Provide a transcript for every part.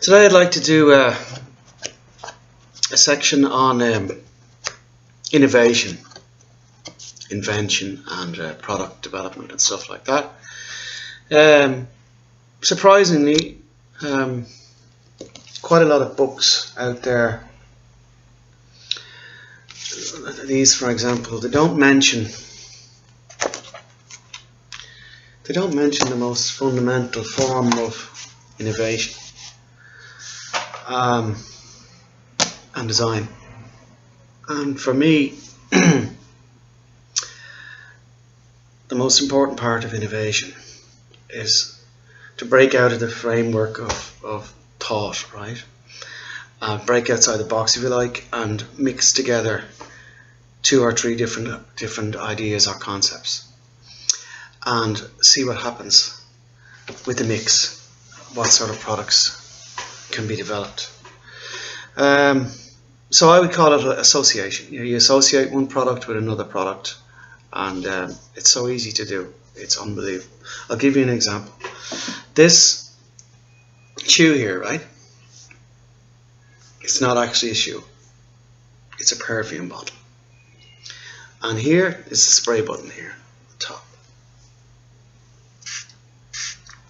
Today I'd like to do a section on innovation, invention and product development and stuff like that. Surprisingly, quite a lot of books out there. These, for example, they don't mention the most fundamental form of innovation and design. And for me, the most important part of innovation is to break out of the framework of thought, right? Break outside the box, if you like, and mix together 2 or 3 different ideas or concepts, and see what happens with the mix. What sort of products can be developed? So I would call it association. You associate one product with another product, and it's so easy to do. It's unbelievable. I'll give you an example. This shoe here, right? It's not actually a shoe. It's a perfume bottle. And here is the spray button here at the top.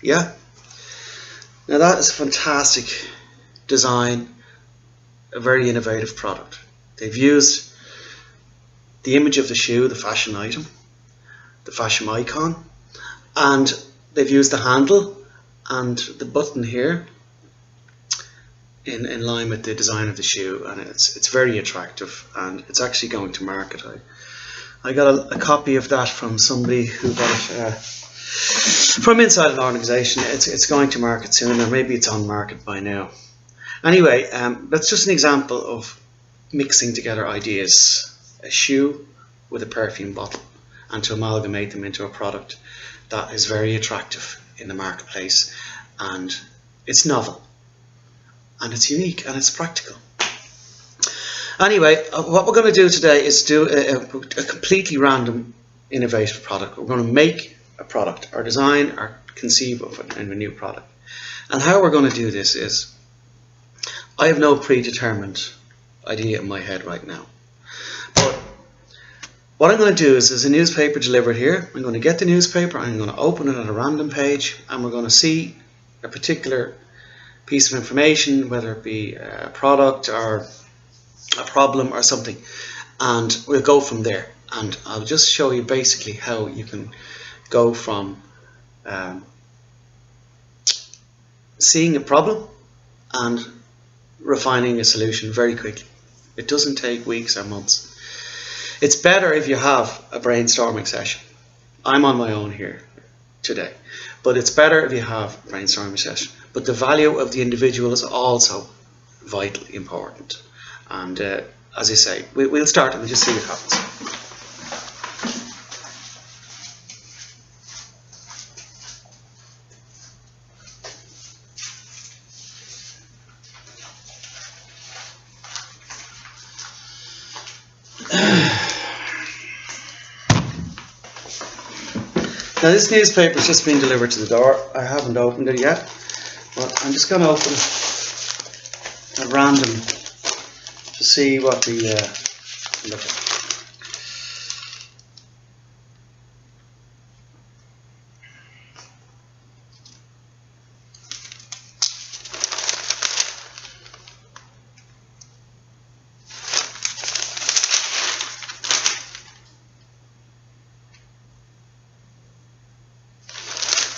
Yeah? Now that is a fantastic design, a very innovative product. They've used the image of the shoe, the fashion item, the fashion icon, and they've used the handle and the button here in line with the design of the shoe, and it's very attractive, and it's actually going to market. I got a copy of that from somebody who got it from inside an organisation. It's going to market soon, or maybe it's on market by now. Anyway, that's just an example of mixing together ideas, a shoe with a perfume bottle, and to amalgamate them into a product that is very attractive in the marketplace, and it's novel, and it's unique, and it's practical. Anyway, what we're going to do today is do a completely random innovative product. We're going to make a product, or design, or conceive of a new product. And how we're going to do this is, I have no predetermined idea in my head right now. But what I'm going to do is, there's a newspaper delivered here. I'm going to get the newspaper, I'm going to open it on a random page, and we're going to see a particular piece of information, whether it be a product or a problem or something, and we'll go from there. And I'll just show you basically how you can go from seeing a problem and refining a solution very quickly. It doesn't take weeks or months. It's better if you have a brainstorming session. I'm on my own here today, but it's better if you have a brainstorming session. But the value of the individual is also vitally important. And as I say, we'll start and we'll just see what happens. Now this newspaper has just been delivered to the door. I haven't opened it yet, but I'm just going to open at random to see what the look at.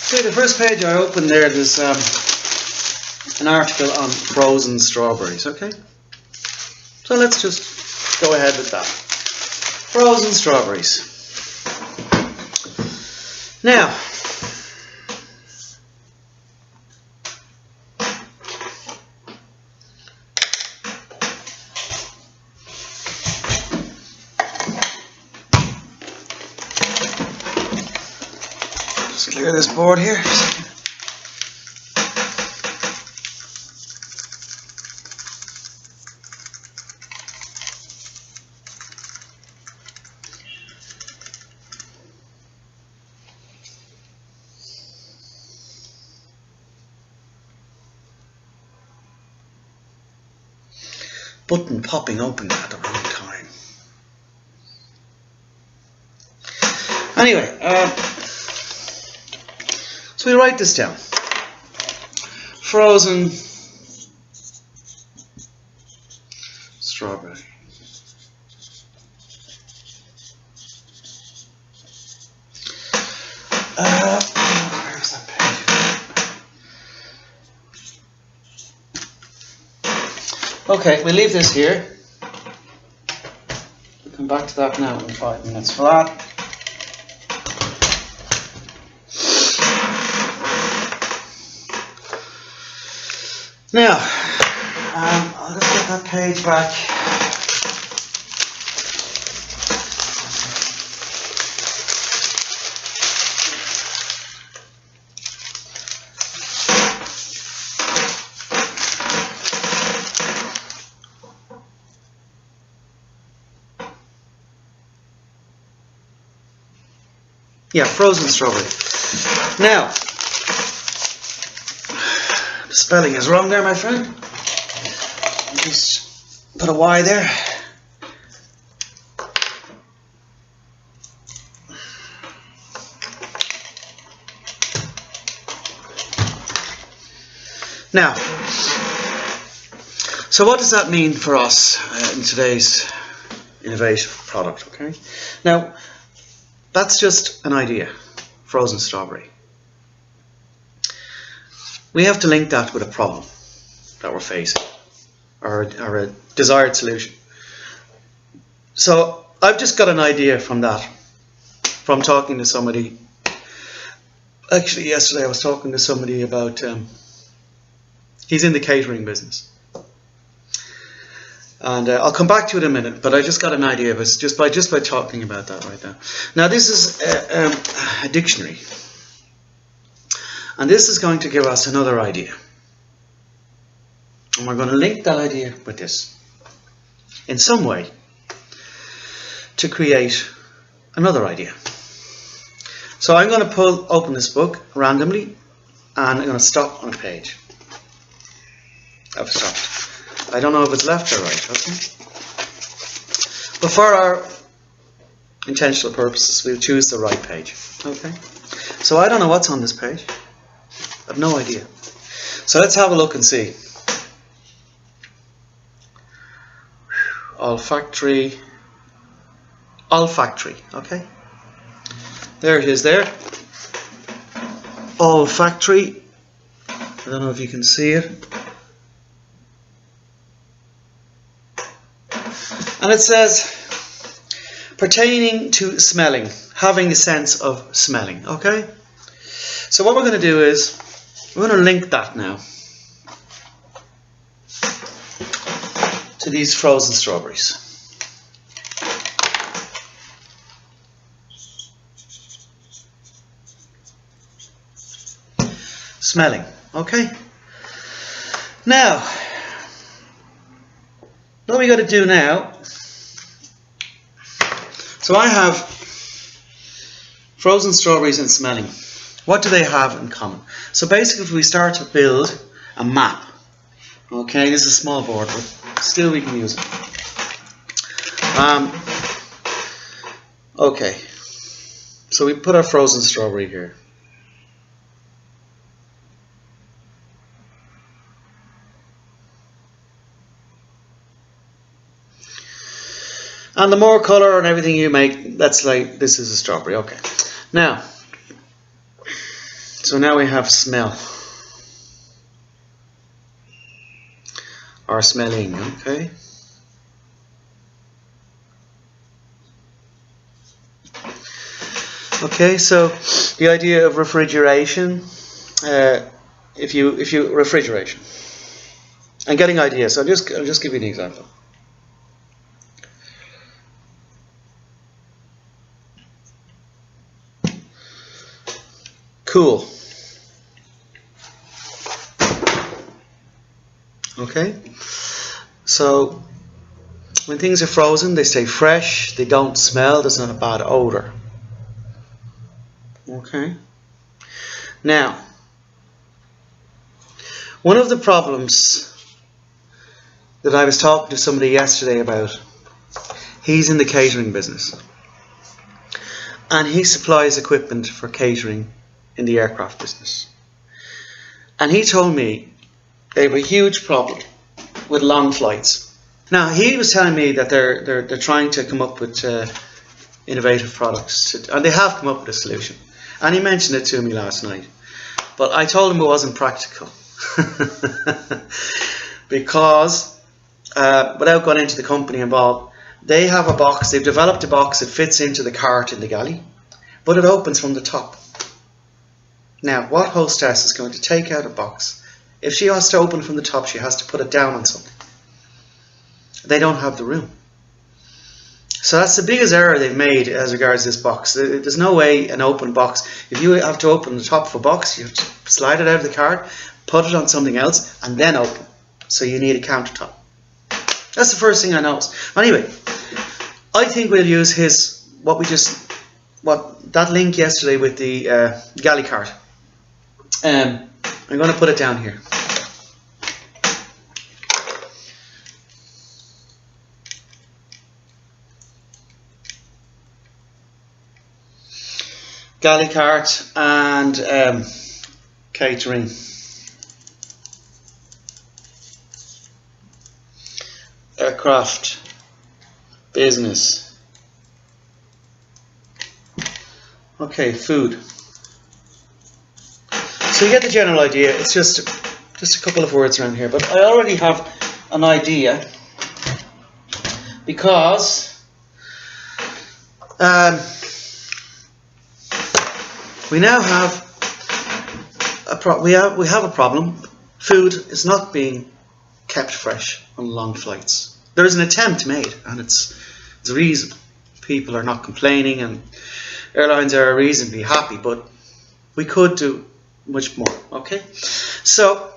Okay, the first page I opened there's an article on frozen strawberries. Okay, so let's just go ahead with that. Frozen strawberries. Now, just clear this board here. button popping open at the wrong time. Anyway, so we write this down. Frozen strawberry. Where's that page? Okay, we'll leave this here. We'll come back to that now in 5 minutes flat. Now, I'll just get that page back. Yeah, frozen strawberry. Now, the spelling is wrong there, my friend. Just put a Y there. Now, so what does that mean for us in today's innovative product? Okay. Now, that's just an idea, frozen strawberry. We have to link that with a problem that we're facing, or a desired solution. So I've just got an idea from that, from talking to somebody. Actually, yesterday I was talking to somebody about, he's in the catering business. And I'll come back to it in a minute, but I just got an idea of it just by talking about that right now. Now this is a dictionary, and this is going to give us another idea, and we're going to link that idea with this in some way to create another idea. So I'm going to open this book randomly, and I'm going to stop on a page. I've stopped. I don't know if it's left or right, okay? But for our intentional purposes, we'll choose the right page, okay? So I don't know what's on this page. I have no idea. So let's have a look and see. Olfactory, okay? There it is there. Olfactory. I don't know if you can see it. And it says, pertaining to smelling, having the sense of smelling, okay? So what we're going to do is, we're going to link that now to these frozen strawberries. Smelling, okay? Now, what we got to do now, so I have frozen strawberries and smelling. What do they have in common? So basically if we start to build a map, okay, this is a small board, but still we can use it. Okay, so we put our frozen strawberry here. And the more colour and everything you make, that's like, this is a strawberry, okay. Now, so now we have smell. Or smelling, okay. Okay, so the idea of refrigeration, if you refrigeration, and getting ideas. I'll just give you an example. Cool. Okay, so when things are frozen, they stay fresh, they don't smell, there's not a bad odor. Okay, now one of the problems that I was talking to somebody yesterday about. He's in the catering business, and he supplies equipment for catering in the aircraft business. And he told me they have a huge problem with long flights. Now, he was telling me that they're trying to come up with innovative products, and they have come up with a solution. And he mentioned it to me last night, but I told him it wasn't practical. Because without going into the company involved, they have a box, they've developed a box that fits into the cart in the galley, but it opens from the top. Now, what hostess is going to take out a box? If she has to open from the top, she has to put it down on something. They don't have the room. So that's the biggest error they've made as regards this box. There's no way an open box, if you have to open the top of a box, you have to slide it out of the cart, put it on something else, and then open. So you need a countertop. That's the first thing I noticed. Anyway, I think we'll use that link yesterday with the galley cart. I'm going to put it down here. Galley cart and catering. Aircraft business. Okay, food. So you get the general idea. It's just a couple of words around here, but I already have an idea because we now have we have a problem. Food is not being kept fresh on long flights. There is an attempt made, and it's a reason. People are not complaining, and airlines are reasonably happy, but we could do much more. Okay, so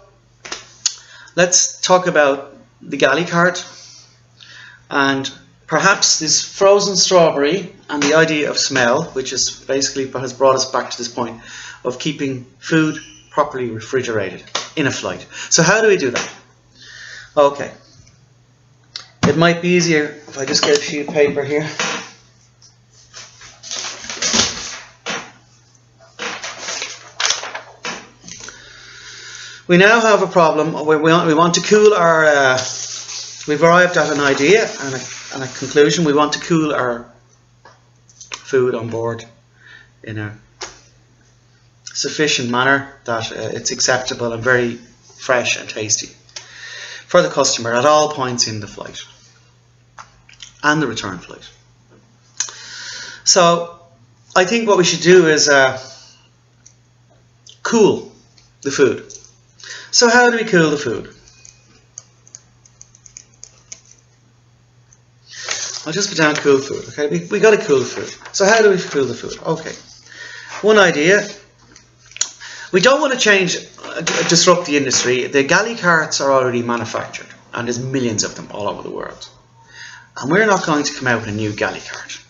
let's talk about the galley cart, and perhaps this frozen strawberry and the idea of smell, which is basically has brought us back to this point of keeping food properly refrigerated in a flight. So how do we do that? Okay, it might be easier if I just get a sheet of paper here. We now have a problem where we want to cool our, we've arrived at an idea and a conclusion. We want to cool our food on board in a sufficient manner that it's acceptable and very fresh and tasty for the customer at all points in the flight and the return flight. So I think what we should do is cool the food. So how do we cool the food? I'll just put down cool food. Okay, we got to cool the food. So how do we cool the food? Okay, one idea. We don't want to disrupt the industry. The galley carts are already manufactured, and there's millions of them all over the world. And we're not going to come out with a new galley cart,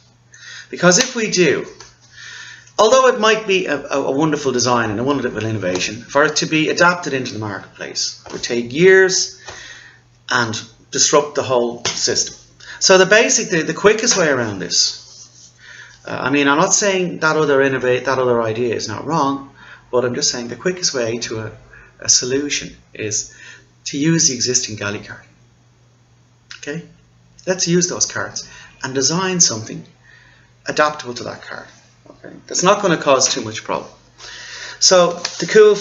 because if we do, although it might be a wonderful design and a wonderful innovation, for it to be adapted into the marketplace, it would take years and disrupt the whole system. So the quickest way around this, I mean, I'm not saying that other idea is not wrong, but I'm just saying the quickest way to a solution is to use the existing galley cart. Okay, let's use those carts and design something adaptable to that cart. Okay, that's not going to cause too much problem. So the cool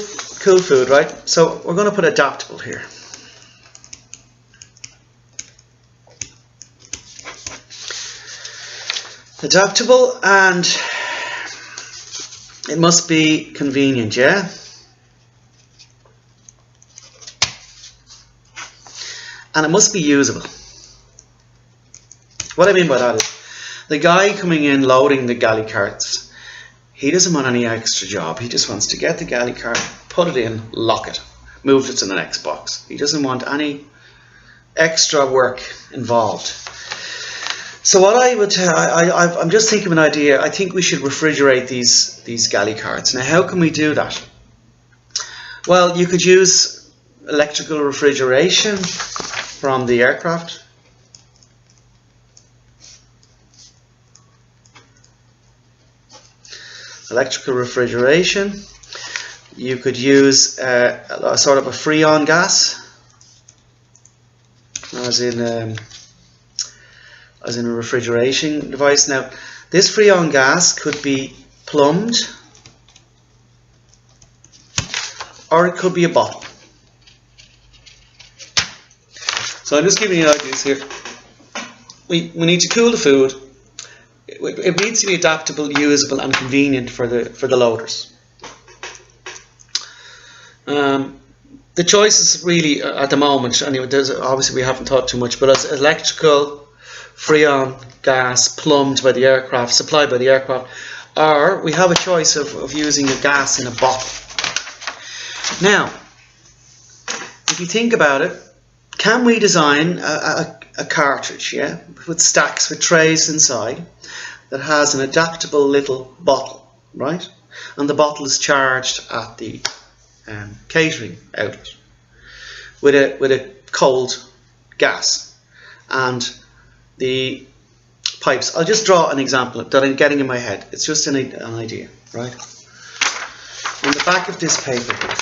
food, right? So we're going to put adaptable here. Adaptable, and it must be convenient, yeah? And it must be usable. What I mean by that is, the guy coming in loading the galley carts, he doesn't want any extra job. He just wants to get the galley cart, put it in, lock it, move it to the next box. He doesn't want any extra work involved. So what I'm just thinking of an idea. I think we should refrigerate these galley carts. Now, how can we do that? Well, you could use electrical refrigeration. from the aircraft. Electrical refrigeration. You could use a sort of a freon gas, as in a refrigeration device. Now, this freon gas could be plumbed, or it could be a bottle. So I'm just giving you ideas here. We need to cool the food. It needs to be adaptable, usable, and convenient for the loaders. The choices really at the moment, anyway, obviously we haven't thought too much, but as electrical, freon gas, plumbed by the aircraft, supplied by the aircraft, or we have a choice of using a gas in a bottle. Now, if you think about it, can we design a cartridge, yeah, with stacks, with trays inside, that has an adaptable little bottle, right? And the bottle is charged at the catering outlet with a cold gas, and the pipes. I'll just draw an example that I'm getting in my head. It's just an idea, right? On the back of this paper here,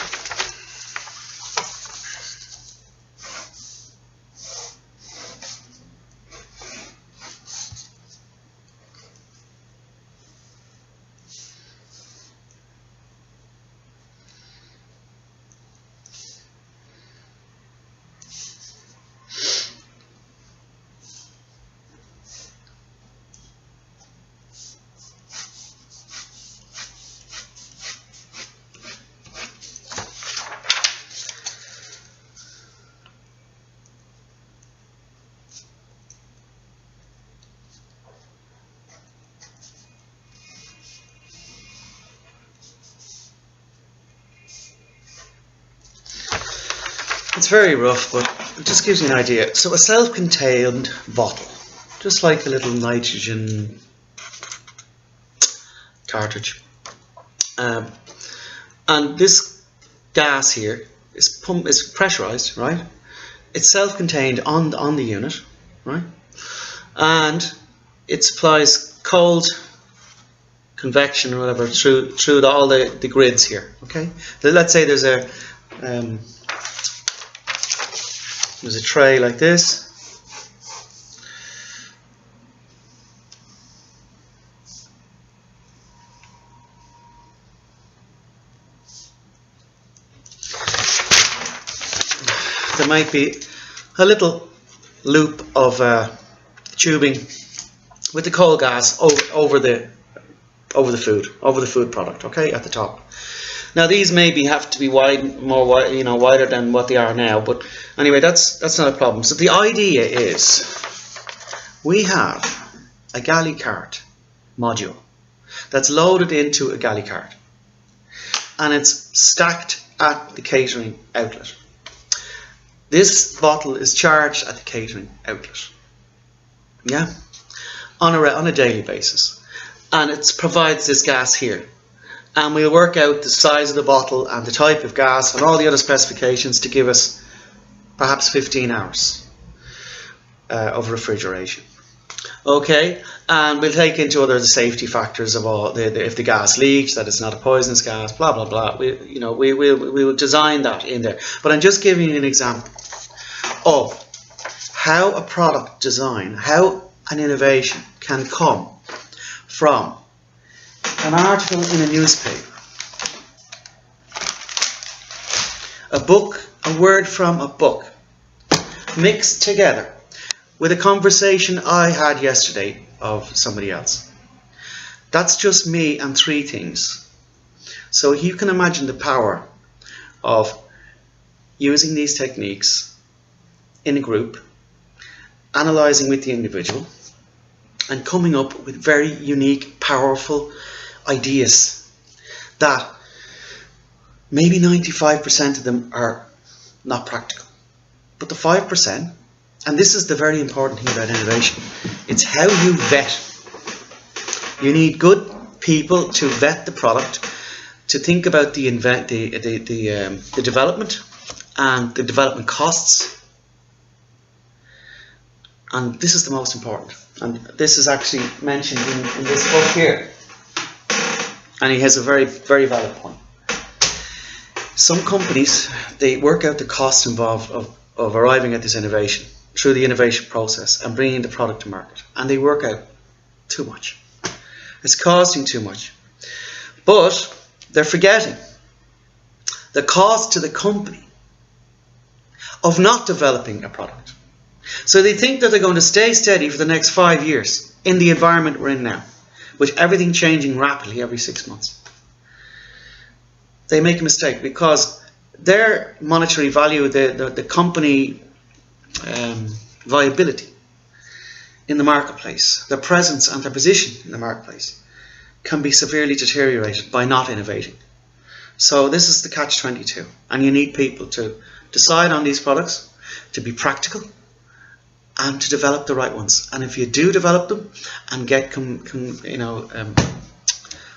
it's very rough, but it just gives you an idea. So a self-contained bottle, just like a little nitrogen cartridge. And this gas here is pressurized, right? It's self-contained on the unit, right? And it supplies cold convection or whatever through all the grids here. Okay, let's say there's a tray like this. There might be a little loop of tubing with the coal gas over the food product, okay, at the top. Now these maybe have to be wider than what they are now, but anyway, that's not a problem. So the idea is we have a galley cart module that's loaded into a galley cart, and it's stacked at the catering outlet. This bottle is charged at the catering outlet, yeah, on a daily basis, and it provides this gas here. And we'll work out the size of the bottle and the type of gas and all the other specifications to give us perhaps 15 hours of refrigeration. Okay, and we'll take into other safety factors of all if the gas leaks, that it's not a poisonous gas, blah blah blah. We will design that in there. But I'm just giving you an example of how a product design, how an innovation can come from an article in a newspaper, a book, a word from a book, mixed together with a conversation I had yesterday of somebody else. That's just me and three things. So you can imagine the power of using these techniques in a group, analysing with the individual, and coming up with very unique, powerful ideas that maybe 95% of them are not practical. But the 5%, and this is the very important thing about innovation, it's how you vet. You need good people to vet the product, to think about the development and the development costs, And this is the most important. And this is actually mentioned in this book here. And he has a very, very valid point. Some companies, they work out the costs involved of arriving at this innovation through the innovation process and bringing the product to market. And they work out too much. It's costing too much. But they're forgetting the cost to the company of not developing a product. So they think that they're going to stay steady for the next 5 years in the environment we're in now, with everything changing rapidly every 6 months. They make a mistake because their monetary value, the company viability in the marketplace, their presence and their position in the marketplace can be severely deteriorated by not innovating. So this is the catch-22, and you need people to decide on these products, to be practical, and to develop the right ones. And if you do develop them and get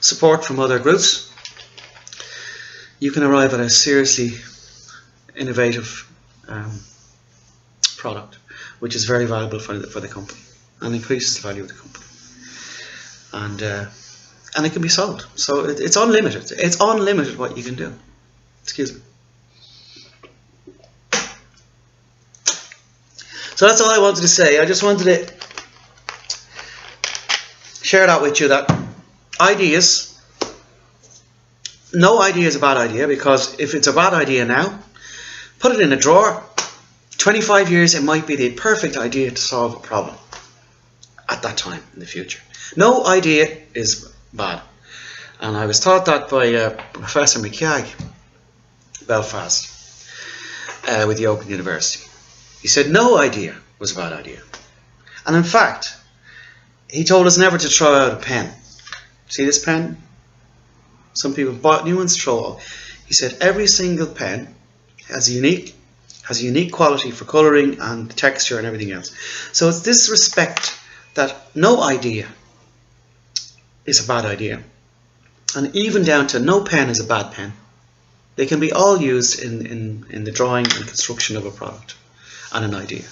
support from other groups, you can arrive at a seriously innovative product, which is very valuable for the company and increases the value of the company. And it can be sold. So it's unlimited. It's unlimited what you can do. Excuse me. So that's all I wanted to say. I just wanted to share that with you, that ideas, no idea is a bad idea, because if it's a bad idea now, put it in a drawer. 25 years, it might be the perfect idea to solve a problem at that time in the future. No idea is bad. And I was taught that by Professor McCagg, Belfast, with the Open University. He said no idea was a bad idea. And in fact, he told us never to throw out a pen. See this pen? Some people bought new ones, throw out. He said every single pen has a unique quality for colouring and texture and everything else. So it's this respect that no idea is a bad idea. And even down to no pen is a bad pen. They can be all used in the drawing and construction of a product and an idea.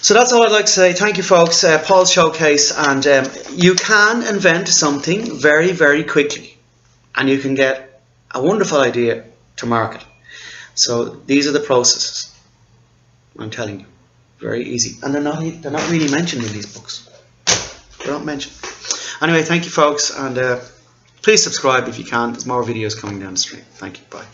So that's all I'd like to say. Thank you, folks. Paul's Showcase, and you can invent something very, very quickly, and you can get a wonderful idea to market. So these are the processes. I'm telling you, very easy, and they're not really mentioned in these books. They're not mentioned. Anyway, thank you, folks, and please subscribe if you can. There's more videos coming down the stream. Thank you. Bye.